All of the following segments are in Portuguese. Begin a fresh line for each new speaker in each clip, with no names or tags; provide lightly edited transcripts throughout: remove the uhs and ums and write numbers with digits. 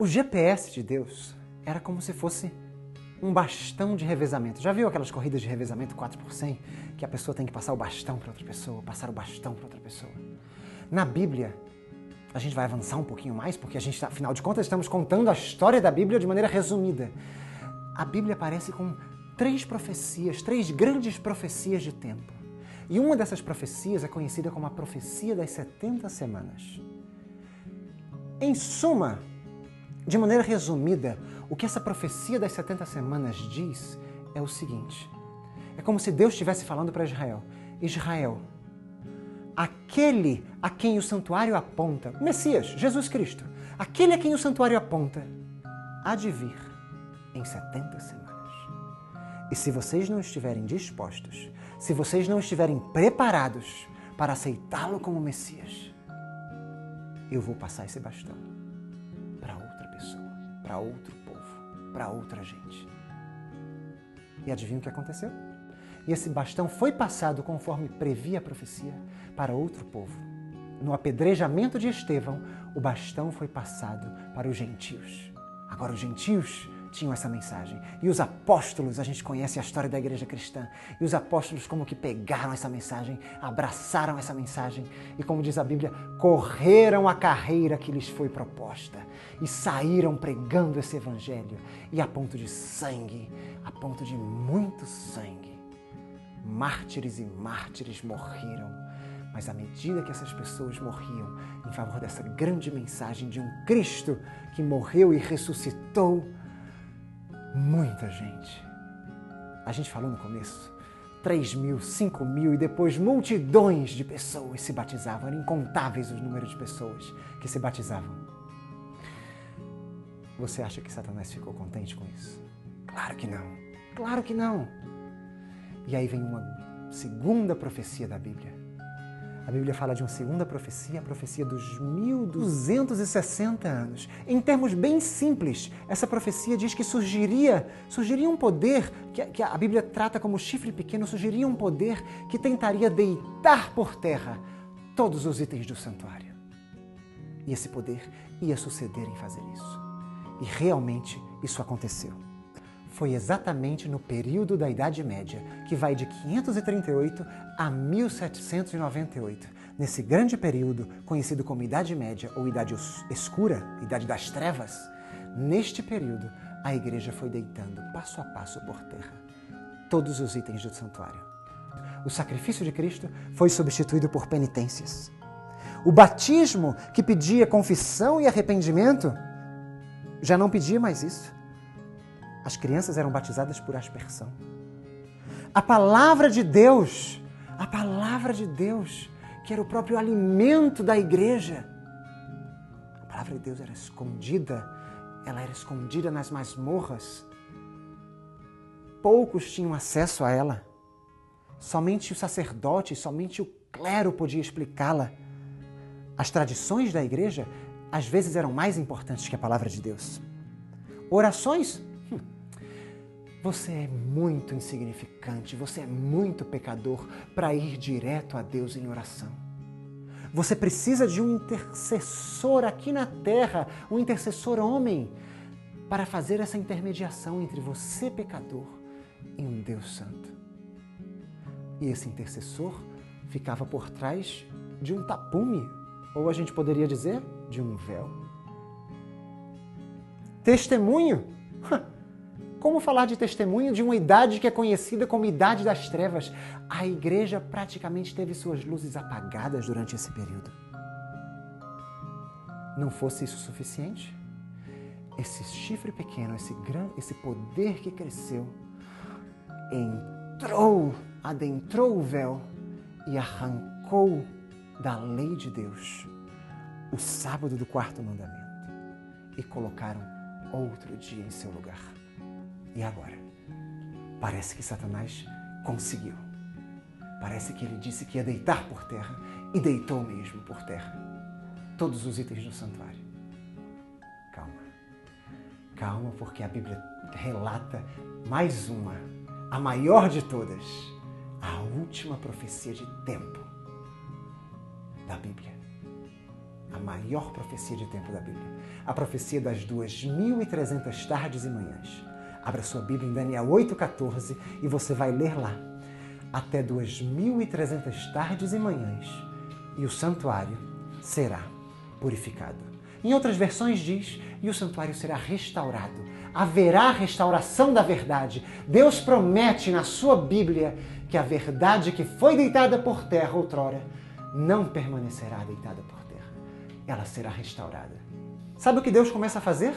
O GPS de Deus era como se fosse um bastão de revezamento. Já viu aquelas corridas de revezamento 4x100? Que a pessoa tem que passar o bastão para outra pessoa, passar o bastão para outra pessoa. Na Bíblia, a gente vai avançar um pouquinho mais, porque a gente, afinal de contas, estamos contando a história da Bíblia de maneira resumida. A Bíblia aparece com 3 profecias, 3 grandes profecias de tempo. E uma dessas profecias é conhecida como a profecia das 70 semanas. Em suma, de maneira resumida, o que essa profecia das 70 semanas diz é o seguinte. É como se Deus estivesse falando para Israel. Israel, aquele a quem o santuário aponta, Messias, Jesus Cristo, aquele a quem o santuário aponta, há de vir em 70 semanas. E se vocês não estiverem dispostos, se vocês não estiverem preparados para aceitá-lo como Messias, eu vou passar esse bastão para outra pessoa, para outro povo, para outra gente. E adivinha o que aconteceu? E esse bastão foi passado conforme previa a profecia para outro povo. No apedrejamento de Estevão, o bastão foi passado para os gentios. Agora os gentios tinham essa mensagem. E os apóstolos, a gente conhece a história da igreja cristã, e os apóstolos como que pegaram essa mensagem, abraçaram essa mensagem e, como diz a Bíblia, correram a carreira que lhes foi proposta e saíram pregando esse evangelho. E a ponto de sangue, a ponto de muito sangue, mártires e mártires morreram. Mas à medida que essas pessoas morriam em favor dessa grande mensagem de um Cristo que morreu e ressuscitou, muita gente. A gente falou no começo, 3.000, 5.000 e depois multidões de pessoas se batizavam. Eram incontáveis os números de pessoas que se batizavam. Você acha que Satanás ficou contente com isso? Claro que não. Claro que não. E aí vem uma segunda profecia da Bíblia. A Bíblia fala de uma segunda profecia, a profecia dos 1260 anos. Em termos bem simples, essa profecia diz que surgiria um poder, que a Bíblia trata como chifre pequeno, surgiria um poder que tentaria deitar por terra todos os itens do santuário. E esse poder ia suceder em fazer isso. E realmente isso aconteceu. Foi exatamente no período da Idade Média, que vai de 538 a 1798. Nesse grande período, conhecido como Idade Média ou Idade Escura, Idade das Trevas, neste período, a igreja foi deitando passo a passo por terra todos os itens do santuário. O sacrifício de Cristo foi substituído por penitências. O batismo, que pedia confissão e arrependimento, já não pedia mais isso. As crianças eram batizadas por aspersão. A palavra de Deus, que era o próprio alimento da igreja, a palavra de Deus era escondida, ela era escondida nas masmorras. Poucos tinham acesso a ela. Somente o sacerdote, somente o clero podia explicá-la. As tradições da igreja, às vezes, eram mais importantes que a palavra de Deus. Orações? Você é muito insignificante, você é muito pecador para ir direto a Deus em oração. Você precisa de um intercessor aqui na terra, um intercessor homem, para fazer essa intermediação entre você, pecador, e um Deus santo. E esse intercessor ficava por trás de um tapume, ou a gente poderia dizer, de um véu. Testemunho? Como falar de testemunho de uma idade que é conhecida como Idade das Trevas? A igreja praticamente teve suas luzes apagadas durante esse período. Não fosse isso suficiente? Esse chifre pequeno, esse poder que cresceu, adentrou o véu e arrancou da lei de Deus o sábado do 4º mandamento e colocaram outro dia em seu lugar. E agora? Parece que Satanás conseguiu. Parece que ele disse que ia deitar por terra e deitou mesmo por terra todos os itens do santuário. Calma. Calma, porque a Bíblia relata mais uma, a maior de todas, a última profecia de tempo da Bíblia. A maior profecia de tempo da Bíblia. A profecia das 2.300 tardes e manhãs. Abra sua Bíblia em Daniel 8,14 e você vai ler lá. Até 2.300 tardes e manhãs e o santuário será purificado. Em outras versões diz, e o santuário será restaurado. Haverá restauração da verdade. Deus promete na sua Bíblia que a verdade que foi deitada por terra outrora não permanecerá deitada por terra. Ela será restaurada. Sabe o que Deus começa a fazer?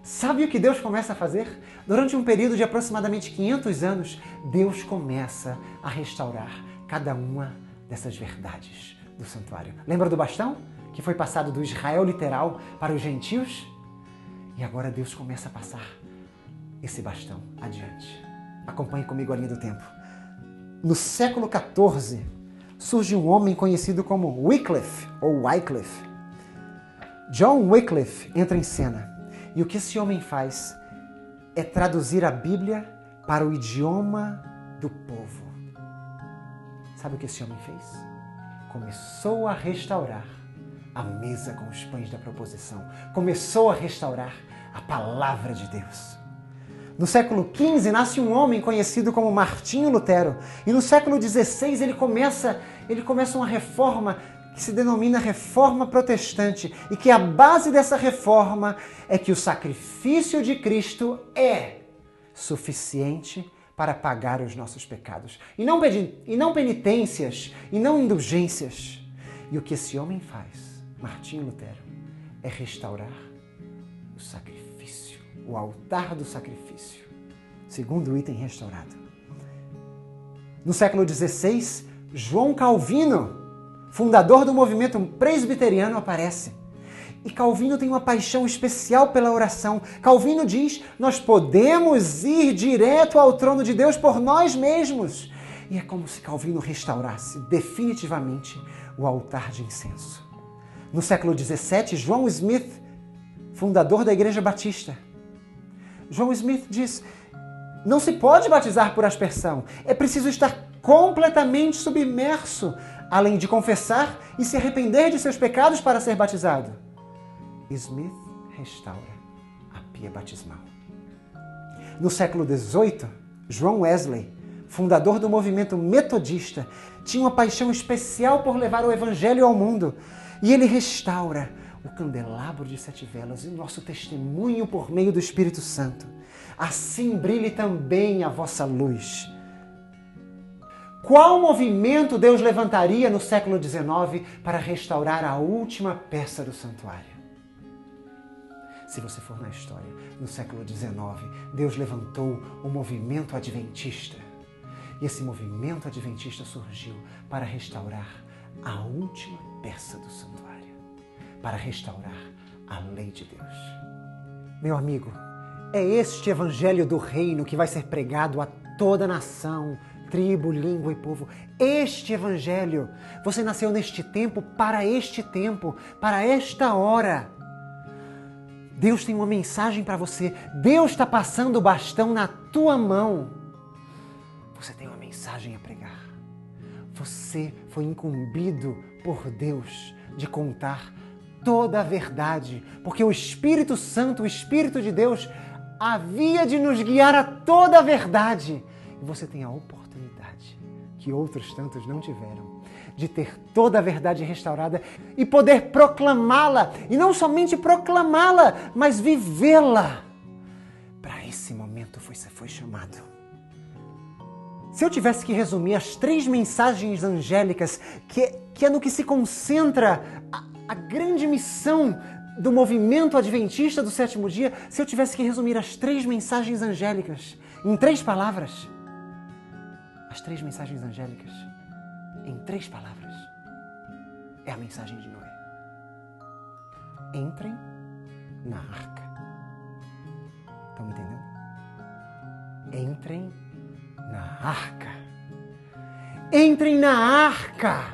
Sabe o que Deus começa a fazer? Durante um período de aproximadamente 500 anos, Deus começa a restaurar cada uma dessas verdades do santuário. Lembra do bastão? Que foi passado do Israel literal para os gentios? E agora Deus começa a passar esse bastão adiante. Acompanhe comigo a linha do tempo. No século XIV, surge um homem conhecido como Wycliffe, ou Wycliffe. John Wycliffe entra em cena. E o que esse homem faz é traduzir a Bíblia para o idioma do povo. Sabe o que esse homem fez? Começou a restaurar a mesa com os pães da proposição. Começou a restaurar a palavra de Deus. No século XV nasce um homem conhecido como Martinho Lutero. E no século XVI ele começa uma reforma que se denomina Reforma Protestante, e que a base dessa reforma é que o sacrifício de Cristo é suficiente para pagar os nossos pecados. E não penitências, e não indulgências. E o que esse homem faz, Martinho Lutero, é restaurar o sacrifício, o altar do sacrifício, segundo item restaurado. No século XVI, João Calvino, fundador do movimento presbiteriano, aparece. E Calvino tem uma paixão especial pela oração. Calvino diz, nós podemos ir direto ao trono de Deus por nós mesmos. E é como se Calvino restaurasse definitivamente o altar de incenso. No século XVII, João Smith, fundador da Igreja Batista. João Smith diz, não se pode batizar por aspersão. É preciso estar completamente submerso, além de confessar e se arrepender de seus pecados para ser batizado. Smith restaura a pia batismal. No século XVIII, John Wesley, fundador do movimento metodista, tinha uma paixão especial por levar o evangelho ao mundo. E ele restaura o candelabro de 7 velas e o nosso testemunho por meio do Espírito Santo. Assim brilhe também a vossa luz. Qual movimento Deus levantaria no século XIX para restaurar a última peça do santuário? Se você for na história, no século XIX, Deus levantou o movimento adventista. E esse movimento adventista surgiu para restaurar a última peça do santuário, para restaurar a lei de Deus. Meu amigo, é este evangelho do reino que vai ser pregado a toda nação, tribo, língua e povo. Este evangelho, você nasceu neste tempo, para esta hora. Deus tem uma mensagem para você. Deus está passando o bastão na tua mão. Você tem uma mensagem a pregar. Você foi incumbido por Deus de contar toda a verdade, porque o Espírito Santo, o Espírito de Deus, havia de nos guiar a toda a verdade. E você tem a oportunidade, que outros tantos não tiveram, de ter toda a verdade restaurada e poder proclamá-la. E não somente proclamá-la, mas vivê-la. Para esse momento você foi chamado. Se eu tivesse que resumir as 3 mensagens angélicas, que é no que se concentra a grande missão do movimento adventista do 7º dia, se eu tivesse que resumir as 3 mensagens angélicas em 3 palavras, as 3 mensagens angélicas em 3 palavras, é a mensagem de Noé. Entrem na arca. Estão me entendendo? Entrem na arca. Entrem na arca.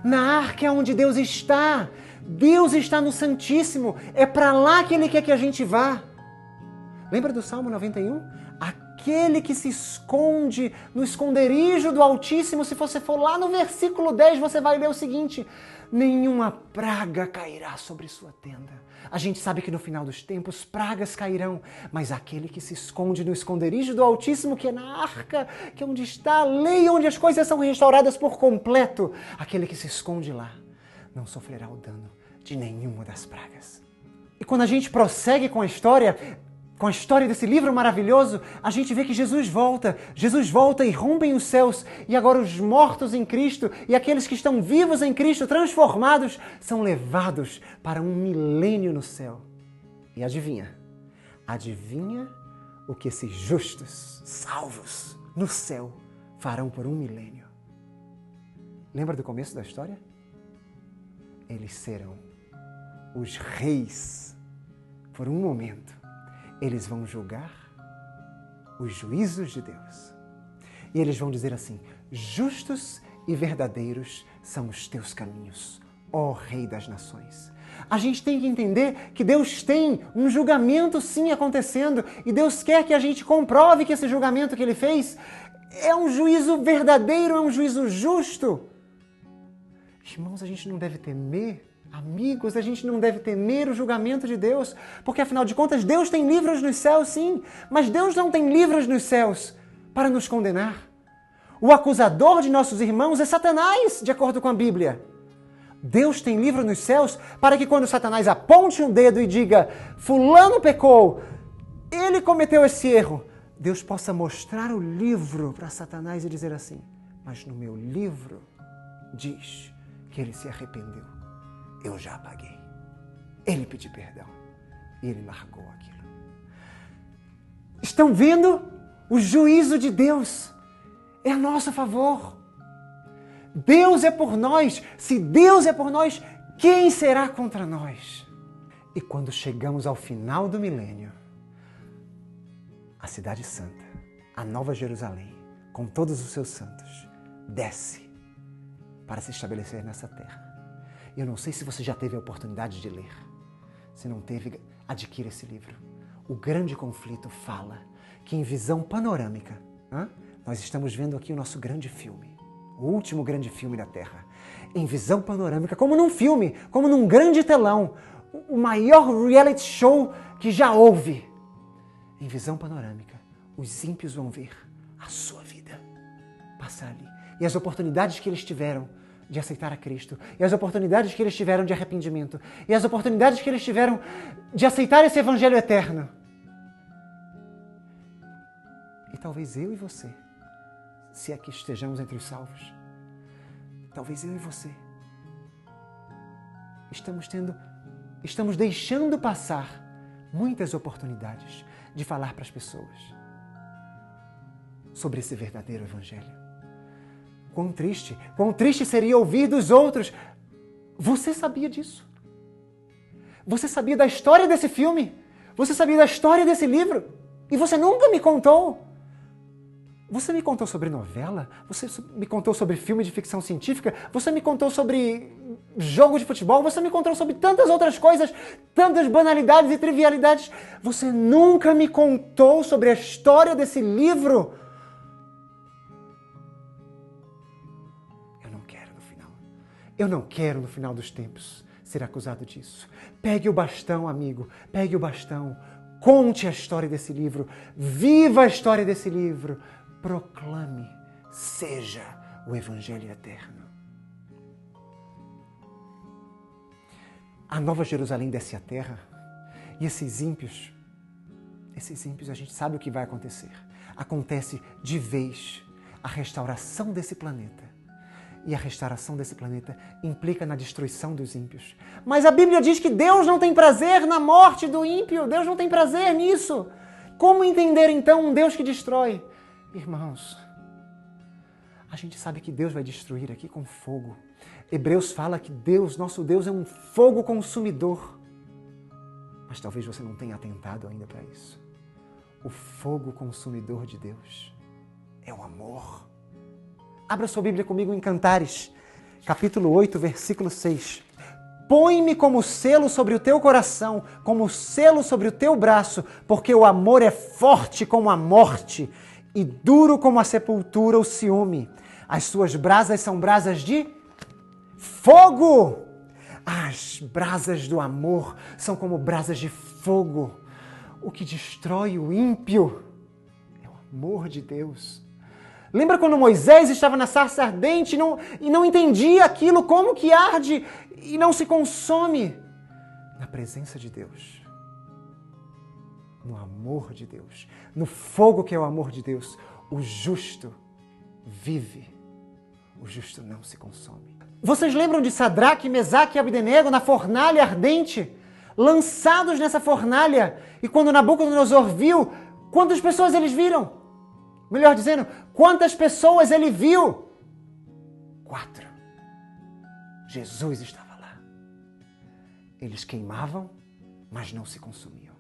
Na arca é onde Deus está. Deus está no Santíssimo. É para lá que Ele quer que a gente vá. Lembra do Salmo 91? Aquele que se esconde no esconderijo do Altíssimo. Se você for lá no versículo 10, você vai ler o seguinte: nenhuma praga cairá sobre sua tenda. A gente sabe que no final dos tempos pragas cairão, mas aquele que se esconde no esconderijo do Altíssimo, que é na arca, que é onde está a lei, onde as coisas são restauradas por completo, aquele que se esconde lá não sofrerá o dano de nenhuma das pragas. E quando a gente prossegue com a história desse livro maravilhoso, a gente vê que Jesus volta e rompem os céus, e agora os mortos em Cristo e aqueles que estão vivos em Cristo, transformados, são levados para um milênio no céu. E adivinha o que esses justos, salvos no céu, farão por um milênio? Lembra do começo da história? Eles serão os reis por um momento. Eles vão julgar os juízos de Deus. E eles vão dizer assim: justos e verdadeiros são os teus caminhos, ó Rei das Nações. A gente tem que entender que Deus tem um julgamento sim acontecendo e Deus quer que a gente comprove que esse julgamento que Ele fez é um juízo verdadeiro, é um juízo justo. Irmãos, a gente não deve temer. Amigos, a gente não deve temer o julgamento de Deus, porque afinal de contas Deus tem livros nos céus, sim, mas Deus não tem livros nos céus para nos condenar. O acusador de nossos irmãos é Satanás, de acordo com a Bíblia. Deus tem livro nos céus para que quando Satanás aponte um dedo e diga: fulano pecou, ele cometeu esse erro, Deus possa mostrar o livro para Satanás e dizer assim: mas no meu livro diz que ele se arrependeu. Eu já apaguei. Ele pediu perdão. E ele largou aquilo. Estão vendo? O juízo de Deus é a nosso favor. Deus é por nós. Se Deus é por nós, quem será contra nós? E quando chegamos ao final do milênio, a Cidade Santa, a Nova Jerusalém, com todos os seus santos, desce para se estabelecer nessa terra. Eu não sei se você já teve a oportunidade de ler. Se não teve, adquira esse livro. O Grande Conflito fala que em visão panorâmica, nós estamos vendo aqui o nosso grande filme, o último grande filme da Terra. Em visão panorâmica, como num filme, como num grande telão, o maior reality show que já houve. Em visão panorâmica, os ímpios vão ver a sua vida passar ali. E as oportunidades que eles tiveram de aceitar a Cristo, e as oportunidades que eles tiveram de arrependimento, e as oportunidades que eles tiveram de aceitar esse Evangelho eterno. E talvez eu e você, se aqui estejamos entre os salvos, talvez eu e você estamos deixando passar muitas oportunidades de falar para as pessoas sobre esse verdadeiro Evangelho. Quão triste seria ouvir dos outros: você sabia disso? Você sabia da história desse filme? Você sabia da história desse livro? E você nunca me contou? Você me contou sobre novela? Você me contou sobre filme de ficção científica? Você me contou sobre jogo de futebol? Você me contou sobre tantas outras coisas, tantas banalidades e trivialidades. Você nunca me contou sobre a história desse livro? Eu não quero, no final dos tempos, ser acusado disso. Pegue o bastão, amigo, pegue o bastão. Conte a história desse livro. Viva a história desse livro. Proclame. Seja o Evangelho eterno. A Nova Jerusalém desce à terra. E esses ímpios, a gente sabe o que vai acontecer. Acontece de vez a restauração desse planeta. E a restauração desse planeta implica na destruição dos ímpios. Mas a Bíblia diz que Deus não tem prazer na morte do ímpio. Deus não tem prazer nisso. Como entender então um Deus que destrói? Irmãos, a gente sabe que Deus vai destruir aqui com fogo. Hebreus fala que Deus, nosso Deus, é um fogo consumidor. Mas talvez você não tenha atentado ainda para isso. O fogo consumidor de Deus é o amor. Abra sua Bíblia comigo em Cantares, capítulo 8, versículo 6. Põe-me como selo sobre o teu coração, como selo sobre o teu braço, porque o amor é forte como a morte e duro como a sepultura, o ciúme. As suas brasas são brasas de fogo. As brasas do amor são como brasas de fogo. O que destrói o ímpio é o amor de Deus. Lembra quando Moisés estava na sarça ardente e não entendia aquilo, como que arde e não se consome? Na presença de Deus, no amor de Deus, no fogo que é o amor de Deus, o justo vive, o justo não se consome. Vocês lembram de Sadraque, Mesaque e Abdenego na fornalha ardente? Lançados nessa fornalha. E quando Nabucodonosor viu, quantas pessoas eles viram? Melhor dizendo, quantas pessoas ele viu? 4. Jesus estava lá. Eles queimavam, mas não se consumiam.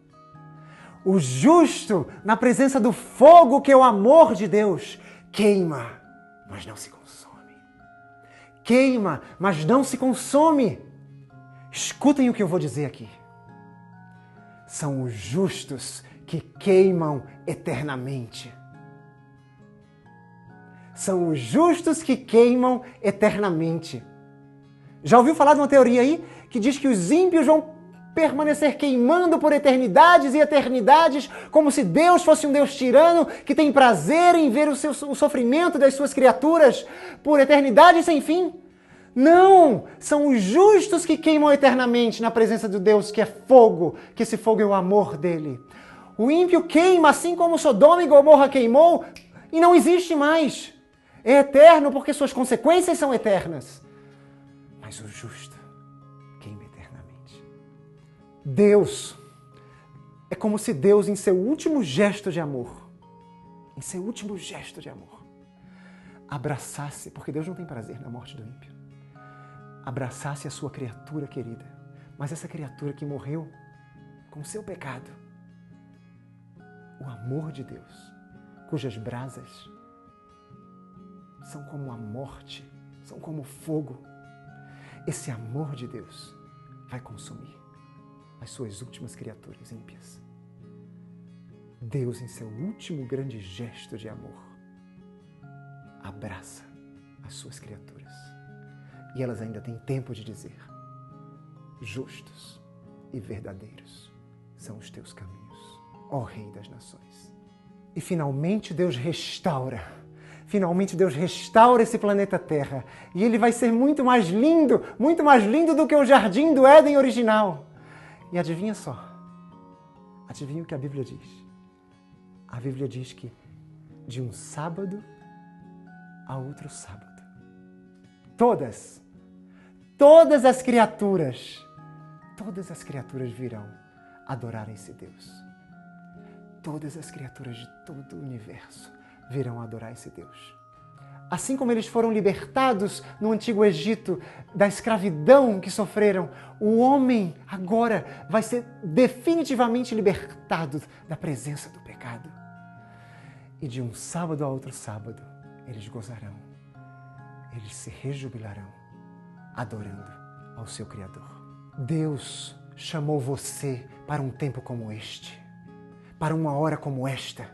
O justo, na presença do fogo que é o amor de Deus, queima, mas não se consome. Queima, mas não se consome. Escutem o que eu vou dizer aqui. São os justos que queimam eternamente. São os justos que queimam eternamente. Já ouviu falar de uma teoria aí que diz que os ímpios vão permanecer queimando por eternidades e eternidades, como se Deus fosse um Deus tirano que tem prazer em ver o sofrimento das suas criaturas por eternidade sem fim? Não! São os justos que queimam eternamente na presença de Deus, que é fogo, que esse fogo é o amor dele. O ímpio queima, assim como Sodoma e Gomorra queimou, e não existe mais. É eterno porque suas consequências são eternas. Mas o justo queima eternamente. Deus, é como se Deus, em seu último gesto de amor, abraçasse, porque Deus não tem prazer na morte do ímpio, abraçasse a sua criatura querida, mas essa criatura que morreu com o seu pecado, o amor de Deus, cujas brasas são como a morte, são como o fogo. Esse amor de Deus vai consumir as suas últimas criaturas ímpias. Deus, em seu último grande gesto de amor, abraça as suas criaturas. E elas ainda têm tempo de dizer: justos e verdadeiros são os teus caminhos, ó Rei das Nações. E finalmente Deus restaura esse planeta Terra. E ele vai ser muito mais lindo do que o Jardim do Éden original. E adivinha só, adivinha o que a Bíblia diz? A Bíblia diz que de um sábado a outro sábado, todas as criaturas virão adorar esse Deus. Todas as criaturas de todo o universo virão adorar esse Deus. Assim como eles foram libertados no Antigo Egito da escravidão que sofreram, o homem agora vai ser definitivamente libertado da presença do pecado. E de um sábado a outro sábado, eles gozarão, eles se rejubilarão, adorando ao seu Criador. Deus chamou você para um tempo como este, para uma hora como esta.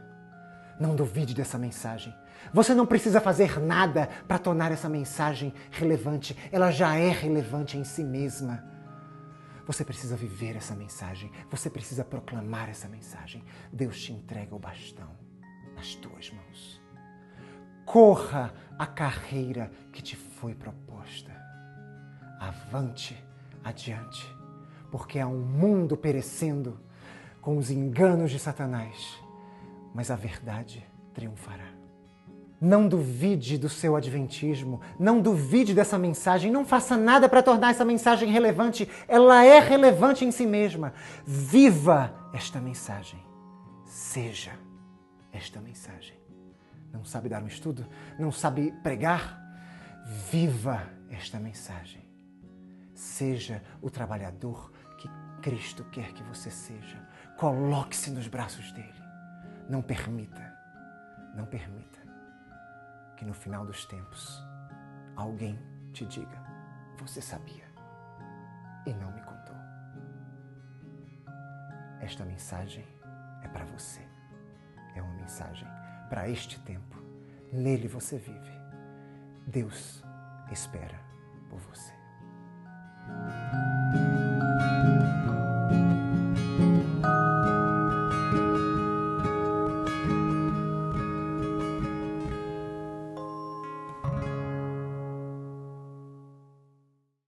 Não duvide dessa mensagem. Você não precisa fazer nada para tornar essa mensagem relevante. Ela já é relevante em si mesma. Você precisa viver essa mensagem. Você precisa proclamar essa mensagem. Deus te entrega o bastão nas tuas mãos. Corra a carreira que te foi proposta. Avante, adiante, porque há um mundo perecendo com os enganos de Satanás, mas a verdade triunfará. Não duvide do seu adventismo, não duvide dessa mensagem, não faça nada para tornar essa mensagem relevante. Ela é relevante em si mesma. Viva esta mensagem. Seja esta mensagem. Não sabe dar um estudo? Não sabe pregar? Viva esta mensagem. Seja o trabalhador que Cristo quer que você seja. Coloque-se nos braços dele. Não permita que no final dos tempos alguém te diga: você sabia e não me contou. Esta mensagem é para você. É uma mensagem para este tempo. Nele você vive. Deus espera por você.